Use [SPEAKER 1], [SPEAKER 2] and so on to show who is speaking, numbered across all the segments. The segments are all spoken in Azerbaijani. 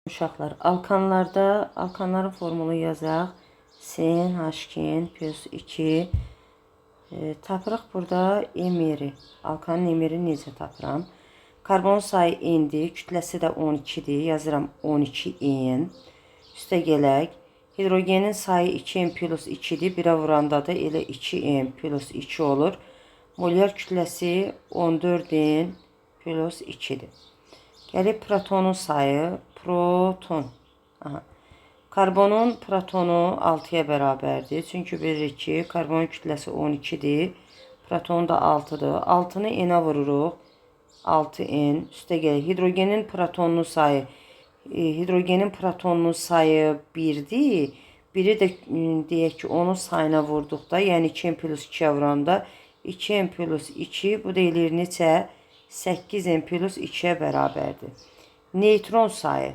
[SPEAKER 1] Uşaqlar, alkanların formulu yazaq. CnH2 plus 2 tapırıq burada emiri. Alkanın emirini necə tapıram? Karbon sayı n'dir, kütləsi də 12'dir. Yazıram 12n. Üstə gələk. Hidrogenin sayı 2n plus 2'dir. 1'ə vuranda da elə 2n plus 2 olur. Molyar kütləsi 14n plus 2'dir. Gəlib protonun sayı. Proton. Karbonun protonu 6'ya bərabərdir. Çünki bilirik ki, karbonun kütləsi 12'dir. Protonu da 6'dır. 6'nı n'ə vururuq. 6n. Üstə gəlir. Hidrogenin protonunun sayı 1'dir. Biri də deyək ki, onun sayına vurduqda, yəni 2n plus 2'yə vuranda 2n plus 2 bu da eləyir neçə? 8n plus 2'yə bərabərdir. Neytron sayı.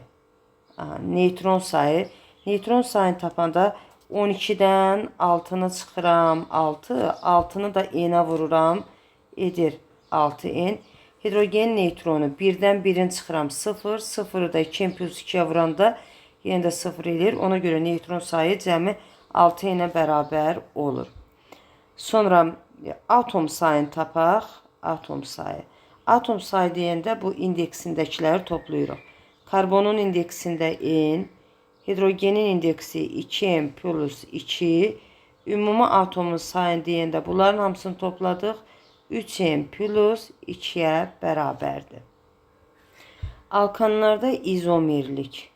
[SPEAKER 1] Neytron sayını tapanda 12'dən 6'nı çıxıram. 6'nı da n'ə vururam. Edir 6n. Hidrogen neytronu 1'dən 1'in çıxıram 0. 0'ı da 2n plus 2'yə vuranda yenə də 0 edir. Ona görə neytron sayı cəmi 6n'ə bərabər olur. Sonra atom sayını tapaq. Atom sayı. Atom sayı deyəndə bu indeksindəkiləri toplayırıq. Karbonun indeksində n, hidrogenin indeksi 2n plus 2, ümumi atomun sayını deyəndə bunların hamısını topladıq. 3n plus 2'yə bərabərdir. Alkanlarda izomerlik.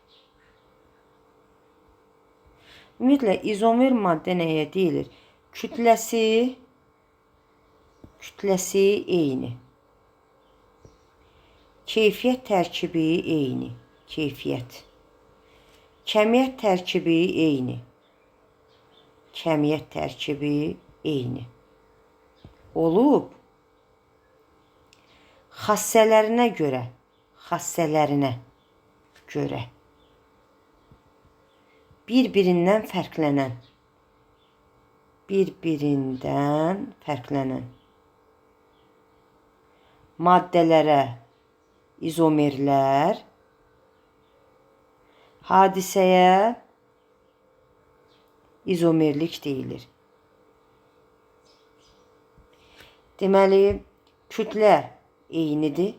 [SPEAKER 1] Ümumiyyətlə, izomer maddə nəyə deyilir? Kütləsi eyni. Keyfiyyət tərkibi eyni. Keyfiyyət. Kəmiyyət tərkibi eyni. Kəmiyyət tərkibi eyni. Olub. Xassələrinə görə. Bir-birindən fərqlənən. Maddələrə izomerlər, hadisəyə izomerlik deyilir. Deməli, kütlə eynidir,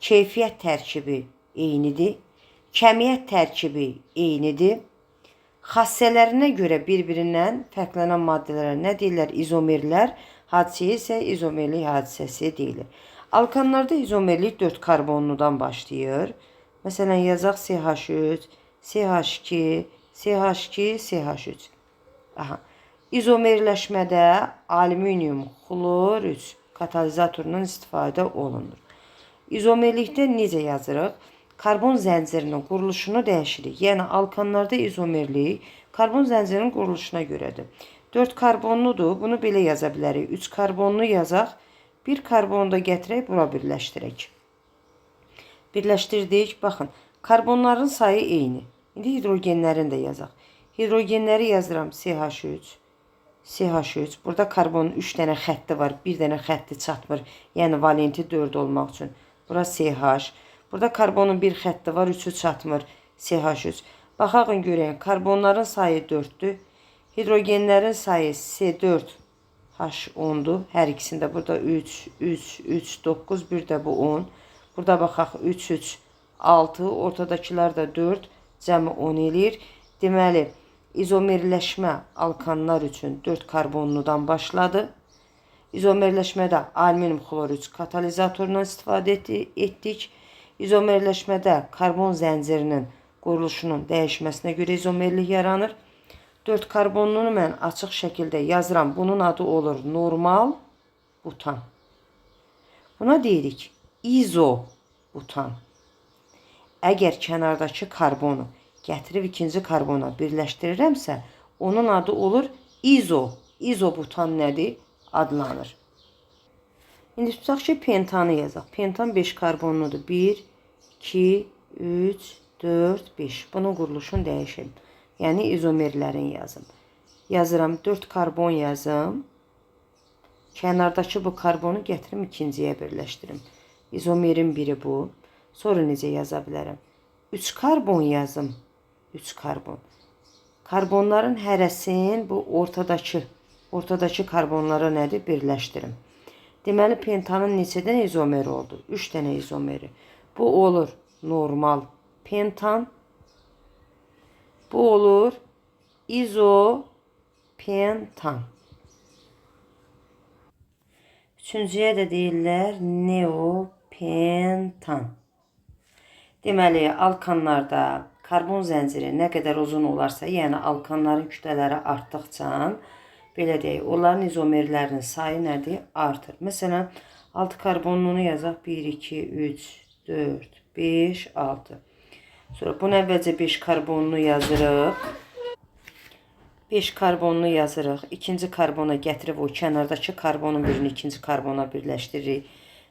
[SPEAKER 1] keyfiyyət tərkibi eynidir, kəmiyyət tərkibi eynidir. Xassələrinə görə bir-birindən fərqlənən maddələrə nə deyirlər? İzomerlər, hadisəyə isə izomerlik hadisəsi deyilir. Alkanlarda izomerlik 4 karbonludan başlayır. Məsələn, yazaq CH3, CH2, CH2, CH3. İzomerləşmədə alüminium xlor 3 katalizatorundan istifadə olunur. İzomerlikdə necə yazırıq? Karbon zəncirinin quruluşunu dəyişirik. Yəni, alkanlarda izomerlik karbon zəncirinin quruluşuna görədir. 4 karbonludur. Bunu belə yaza bilərik. 3 karbonlu yazaq. Bir karbonu da gətirək, bura birləşdirək. Birləşdirdik. Baxın, karbonların sayı eyni. İndi hidrogenlərini də yazaq. Hidrogenləri yazıram CH3. Burada karbonun 3 dənə xətti var. 1 dənə xətti çatmır. Yəni, valenti 4 olmaq üçün. Bura CH. Burada karbonun bir xətti var. 3'ü çatmır. CH3. Baxaqın görəyən, karbonların sayı 4'dür. Hidrogenlərin sayı C4. H10'dur. Hər ikisində burada 3, 9, bir də bu 10. Burada baxaq 3, 6, ortadakılar da 4, cəmi 10 eləyir. Deməli, izomerləşmə alkanlar üçün 4 karbonludan başladı. İzomerləşmədə alüminium xlor 3 katalizatorundan istifadə etdik. İzomerləşmədə karbon zəncirinin quruluşunun dəyişməsinə görə izomerlik yaranır. 4 karbonlunu mən açıq şəkildə yazıram. Bunun adı olur normal butan. Buna deyirik izobutan. Əgər kənardakı karbonu gətirib ikinci karbona birləşdirirəmsə, onun adı olur izobutan nədir? Adlanır. İndi tutaq ki, pentanı yazaq. Pentan 5 karbonludur. 1, 2, 3, 4, 5. Bunun quruluşunu dəyişim. Yəni, izomerlərin yazım. Yazıram, 4 karbon yazım. Kənardakı bu karbonu gətirim ikinciyə birləşdirim. İzomerin biri bu. Sonra necə yaza bilərəm? 3 karbon yazım. 3 karbon. Karbonların hərəsinin bu ortadakı karbonlara nədir? Birləşdirim. Deməli, pentanın neçə dənə izomeri oldu? 3 dənə izomeri. Bu olur normal pentan. Bu olur izopentan. Üçüncüyə də deyirlər neopentan. Deməli, alkanlarda karbon zənciri nə qədər uzun olarsa, yəni alkanların kütlələri artdıqca, belə deyək, onların izomerlərinin sayı nədir? Artır. Məsələn, 6 karbonunu yazaq. 1, 2, 3, 4, 5, 6. Sonra bunu əvvəlcə 5 karbonunu yazırıq. 5 karbonunu yazırıq. İkinci karbona gətirib o kənardakı karbonun birini ikinci karbona birləşdiririk.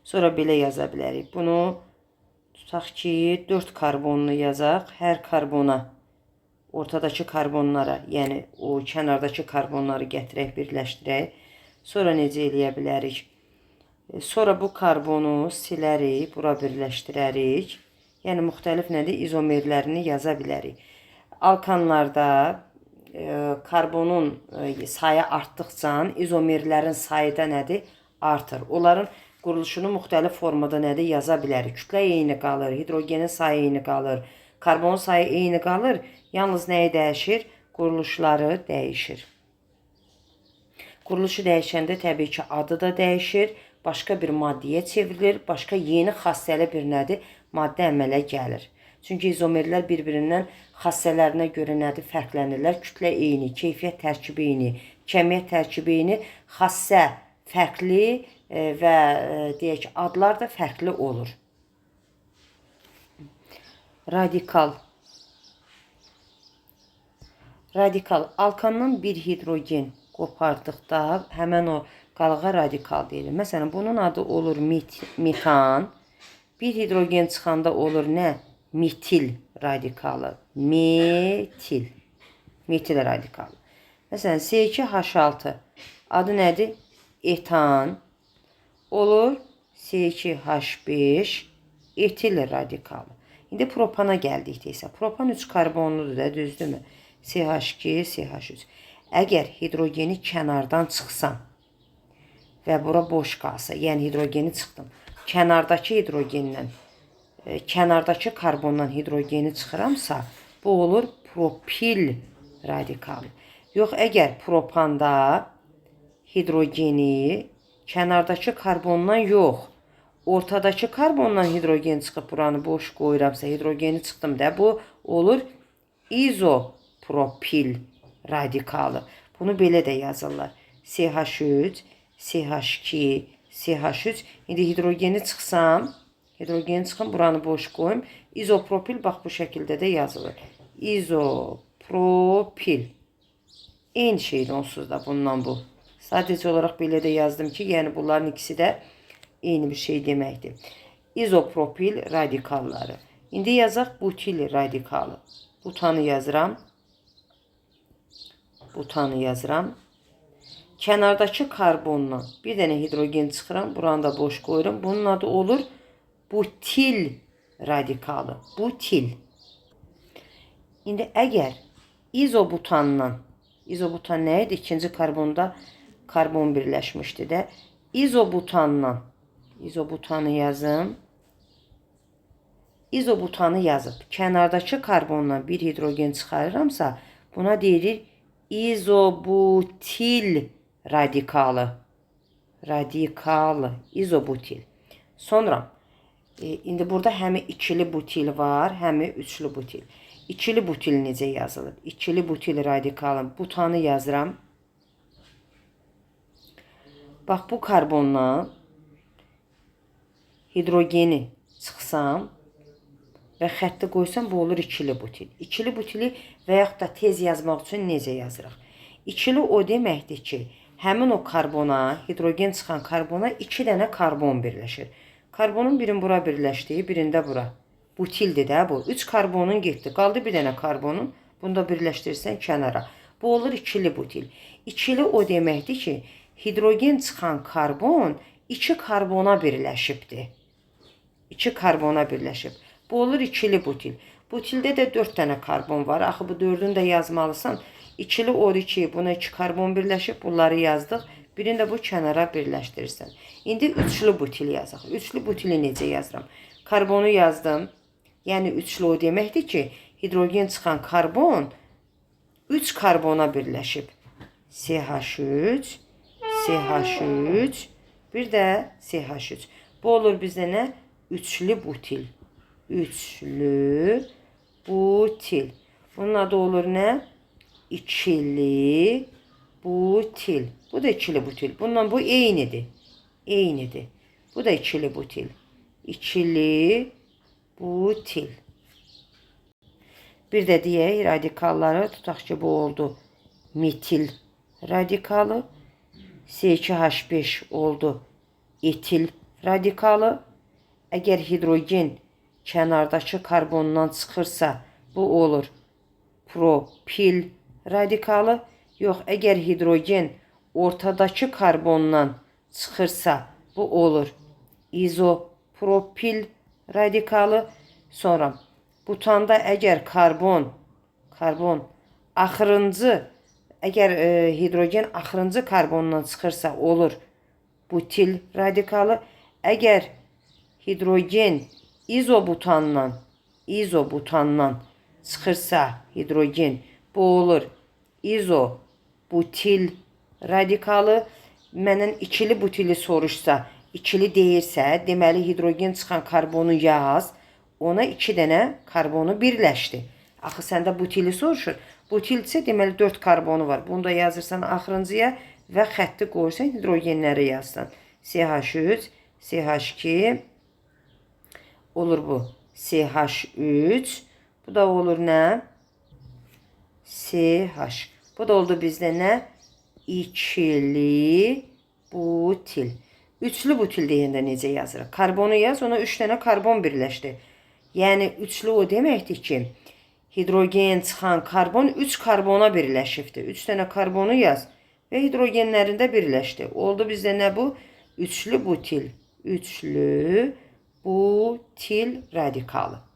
[SPEAKER 1] Sonra belə yaza bilərik. Bunu tutaq ki, 4 karbonunu yazaq. Hər karbona, ortadakı karbonlara, yəni o kənardakı karbonları gətirək, birləşdirək. Sonra necə eləyə bilərik? Sonra bu karbonu silərik, bura birləşdirərik. Yəni müxtəlif nədir? İzomerlərini yaza bilərik. Alkanlarda karbonun sayı artdıqca izomerlərin sayı da nədir? Artır. Onların quruluşunu müxtəlif formada nədir? Yaza bilərik. Kütlə eyni qalır, hidrogenin sayı eyni qalır, karbonun sayı eyni qalır. Yalnız nəyi dəyişir? Quruluşları dəyişir. Quruluşu dəyişəndə təbii ki, adı da dəyişir, başqa bir maddəyə çevrilir, başqa yeni xassəli bir nədir? Maddə əmələ gəlir. Çünki izomerlər bir-birindən xassələrinə görə nədir? Fərqlənirlər. Kütlə eyni, keyfiyyət tərkibi eyni, kəmiyyət tərkibi eyni, xassə fərqli və deyək ki, adlar da fərqli olur. Radikal. Radikal. Alkandan bir hidrogen qopardıqda həmən o qalığa radikal deyilir. Məsələn, bunun adı olur metan. Bir hidrogen çıxanda olur nə? Metil radikalı. Metil. Metil radikalı. Məsələn, C2H6 adı nədir? Etan. Olur C2H5 etil radikalı. İndi propana gəldikdə isə propan 3 karbonludur da, düzdürmü? CH2, CH3. Əgər hidrogeni kənardan çıxsam və bura boş qalsa, yəni hidrogeni çıxdım, kənardakı hidrogendən, kənardakı karbondan hidrogeni çıxıramsa, bu olur propil radikalı. Yox, əgər propanda hidrogeni kənardakı karbondan yox, ortadakı karbondan hidrogen çıxıb buranı boş qoyuramsa, hidrogeni çıxdım da, bu olur izopropil radikalı. Bunu belə də yazırlar. CH3, CH2, CH3. İndi hidrogeni çıxsam, buranı boş qoyum. İzopropil bax bu şəkildə də yazılır. İzopropil. Eyni şeydir onsuz da bundan bu. Sadəcə olaraq belə də yazdım ki, yəni bunların ikisi də eyni bir şey deməkdir. İzopropil radikalları. İndi yazaq butil radikalı. Butanı yazıram. Butanı yazıram. Kənardakı karbondan bir dənə hidrogen çıxıram. Buranı da boş qoyuram. Bunun adı olur butil radikalı. Butil. İndi əgər izobutandan, izobutan nə idi? İkinci karbonda karbon birləşmişdi də. İzobutandan, izobutanı yazım. İzobutanı yazıb kənardakı karbondan bir hidrogen çıxarıramsa, buna deyilir izobutil radikalı. Radikalı, izobutil. Sonra, indi burada həmi ikili butil var, həmi üçlü butil. İkili butil necə yazılır? İkili butil radikalın butanı yazıram. Bax, bu karbondan hidrogeni çıxsam və xətti qoysam, bu olur ikili butil. İkili butili və yaxud da tez yazmaq üçün necə yazırıq? İkili o deməkdir ki, həmin o karbona, hidrogen çıxan karbona 2 dənə karbon birləşir. Karbonun birini bura birləşdiyi, birində bura. Butildir də bu. 3 karbonun getdi. Qaldı bir dənə karbonun. Bunu da birləşdirsən kənara. Bu olur ikili butil. İkili o deməkdir ki, hidrogen çıxan karbon 2 karbona birləşibdir. 2 karbona birləşib. Bu olur ikili butil. Butildə də 4 dənə karbon var. Axı bu 4-ünü də yazmalısan. İkili O2, buna 2 karbon birləşib, bunları yazdıq. Birini də bu kənara birləşdirirsən. İndi üçlü butil yazaq. Üçlü butili necə yazıram? Karbonu yazdım. Yəni üçlü o deməkdir ki, hidrogen çıxan karbon 3 karbona birləşib. CH3, CH3, bir də CH3. Bu olur bizdə nə? Üçlü butil. Üçlü butil. Bunun adı olur nə? İkili butil. Bu da ikili butil. Bundan bu eynidir. Eynidir. Bu da ikili butil. İkili butil. Bir də deyək radikalları. Tutaq ki, bu oldu metil radikalı. C2H5 oldu etil radikalı. Əgər hidrogen kənardakı karbondan çıxırsa, bu olur propil radikalı. Yox, əgər hidrogen ortadakı karbondan çıxırsa, bu olur izopropil radikalı. Sonra butanda əgər karbon axırıncı, əgər hidrogen axırıncı karbondan çıxırsa, olur butil radikalı. Əgər hidrogen izobutandan çıxırsa hidrogen, bu olur izobutil radikalı. Məndən ikili butili soruşsa, ikili deyirsə, deməli hidrogen çıxan karbonu yaz. Ona 2 dənə karbonu birləşdi. Axı səndə butili soruşur. Butilsə deməli 4 karbonu var. Bunu da yazırsan axırıncıya və xətti qoyursan, hidrogenləri yazsan. CH3, CH2 olur bu. CH3. Bu da olur nə? CH. Bu da oldu bizdə nə? İkili butil. Üçlü butil deyəndə necə yazırıq? Karbonu yaz, ona 3 dənə karbon birləşdi. Yəni üçlü o deməkdir ki, hidrogen çıxan karbon 3 karbona birləşibdir. 3 dənə karbonu yaz və hidrogenlərində birləşdi. Oldu bizdə nə bu? Üçlü butil. Üçlü butil radikalı.